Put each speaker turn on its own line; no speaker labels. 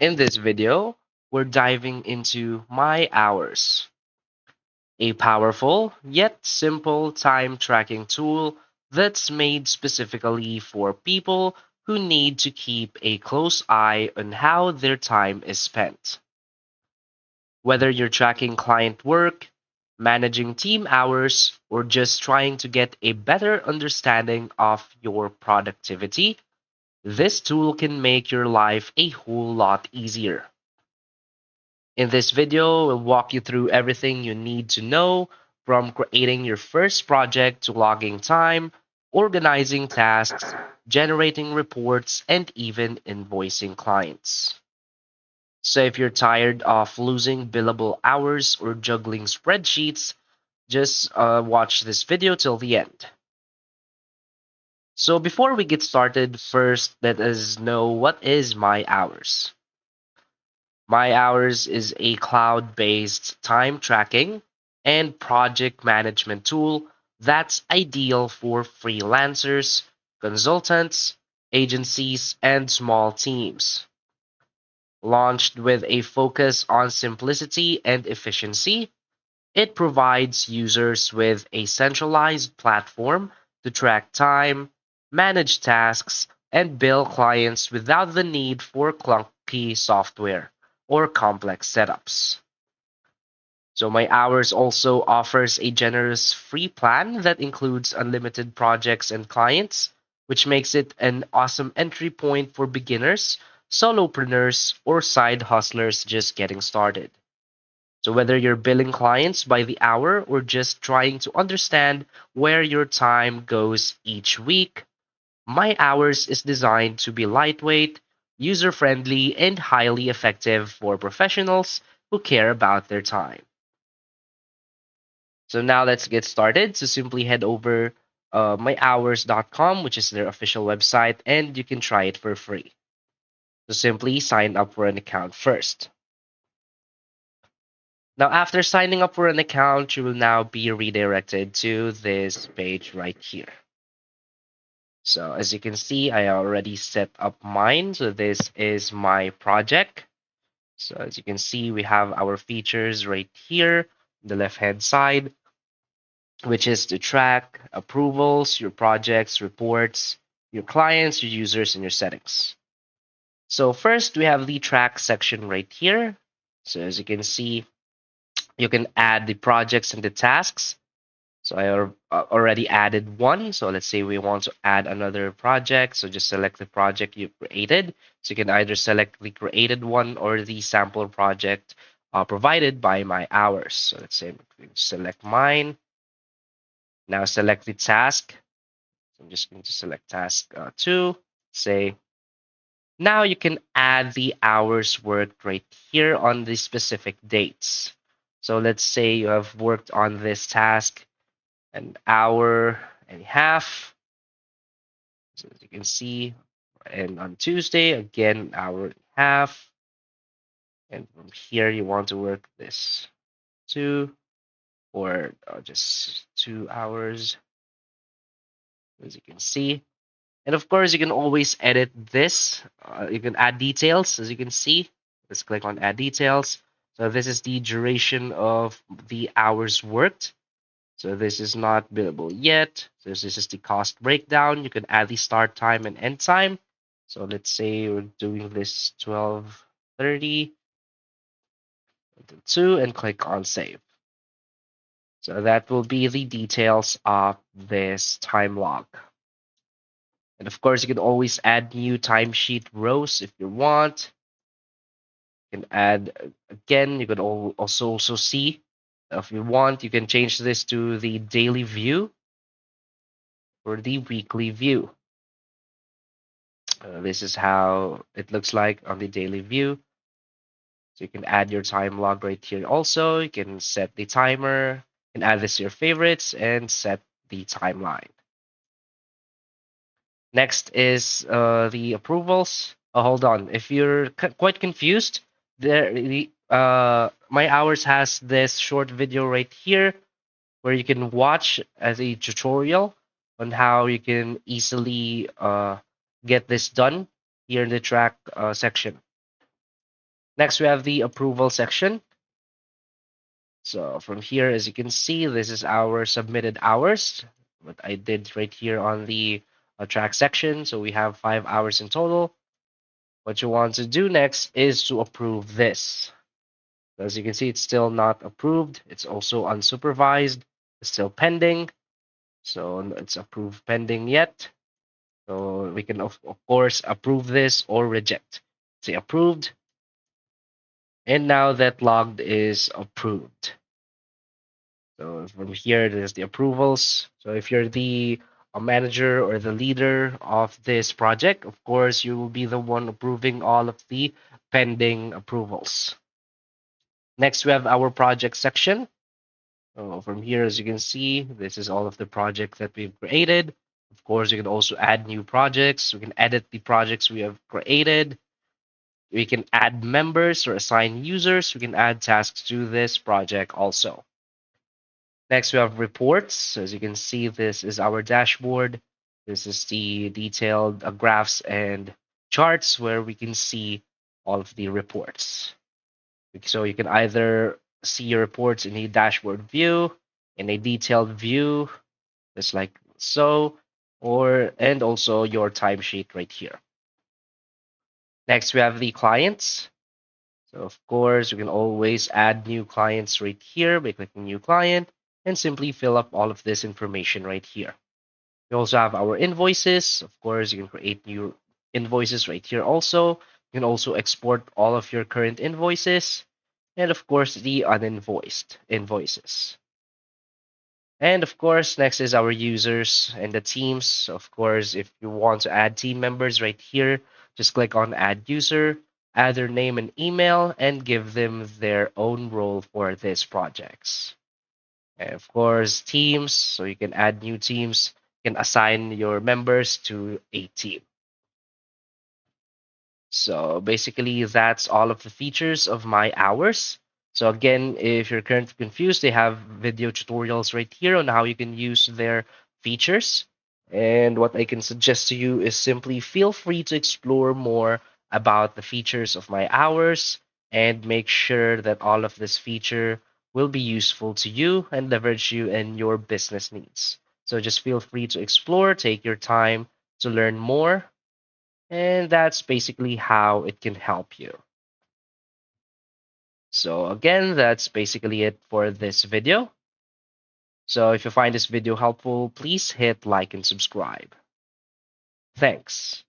In this video, we're diving into My Hours, a powerful yet simple time tracking tool that's made specifically for people who need to keep a close eye on how their time is spent. Whether you're tracking client work, managing team hours, or just trying to get a better understanding of your productivity, this tool can make your life a whole lot easier. In this video, we'll walk you through everything you need to know from creating your first project to logging time, organizing tasks, generating reports, and even invoicing clients. So if you're tired of losing billable hours or juggling spreadsheets, just watch this video till the end. So before we get started, first let us know what is My Hours. My Hours is a cloud based time tracking and project management tool that's ideal for freelancers, consultants, agencies, and small teams. Launched with a focus on simplicity and efficiency, it provides users with a centralized platform to track time, manage tasks, and bill clients without the need for clunky software or complex setups. So My Hours also offers a generous free plan that includes unlimited projects and clients, which makes it an awesome entry point for beginners, solopreneurs, or side hustlers just getting started. So whether you're billing clients by the hour or just trying to understand where your time goes each week, My Hours is designed to be lightweight, user friendly, and highly effective for professionals who care about their time. So now let's get started. So simply head over myhours.com, which is their official website, and you can try it for free. So simply sign up for an account first. Now, after signing up for an account, you will now be redirected to this page right here. So as you can see, I already set up mine. So this is my project. So as you can see, we have our features right here, the left-hand side, which is to track approvals, your projects, reports, your clients, your users, and your settings. So first, we have the track section right here. So as you can see, you can add the projects and the tasks. So already added one. So let's say we want to add another project. So just select the project you created. So you can either select the created one or the sample project provided by My Hours. So let's say we select mine. Now select the task. So I'm just going to select task 2. Say, now you can add the hours worked right here on the specific dates. So let's say you have worked on this task an hour and a half. So as you can see, and on Tuesday, again, an hour and a half. And from here, you want to work this 2 or just 2 hours, as you can see. And of course, you can always edit this. You can add details, as you can see. Let's click on add details. So this is the duration of the hours worked. So this is not billable yet. So this is the cost breakdown. You can add the start time and end time. So let's say we're doing this 12:30 until 2 and click on save. So that will be the details of this time log. And of course, you can always add new timesheet rows if you want. You can add again. You can also see if you want. You can change this to the daily view or the weekly view. This is how it looks like on the daily view. So you can add your time log right here. Also, you can set the timer and add this to your favorites and set the timeline. Next is the approvals. Hold on. If you're quite confused, My Hours has this short video right here where you can watch as a tutorial on how you can easily get this done here in the track section. Next, we have the approval section. So from here, as you can see, this is our submitted hours. What I did right here on the track section. So we have 5 hours in total. What you want to do next is to approve this. As you can see, it's still not approved. It's also unsupervised. It's still pending. So it's approved pending yet. So we can, of course, approve this or reject. Say approved. And now that logged is approved. So from here, there's the approvals. So if you're the manager or the leader of this project, of course, you will be the one approving all of the pending approvals. Next, we have our project section. So from here, as you can see, this is all of the projects that we've created. Of course, you can also add new projects. We can edit the projects we have created. We can add members or assign users. We can add tasks to this project also. Next, we have reports. So as you can see, this is our dashboard. This is the detailed graphs and charts where we can see all of the reports. So you can either see your reports in a dashboard view, in a detailed view, just like so, or and also your timesheet right here. Next, we have the clients. So of course, you can always add new clients right here by clicking new client and simply fill up all of this information right here. We also have our invoices. Of course, you can create new invoices right here also. You can also export all of your current invoices and of course the uninvoiced invoices. And of course, next is our users and the teams. Of course, if you want to add team members right here, just click on add user, add their name and email, and give them their own role for this projects. And of course, teams, so you can add new teams, you can assign your members to a team. So basically, that's all of the features of my hours. So again, if you're currently confused, they have video tutorials right here on how you can use their features. And what I can suggest to you is simply feel free to explore more about the features of my hours and make sure that all of this feature will be useful to you and leverage you in your business needs. So just feel free to explore, take your time to learn more, and that's basically how it can help you. So again, that's basically it for this video. So if you find this video helpful, please hit like and subscribe. Thanks.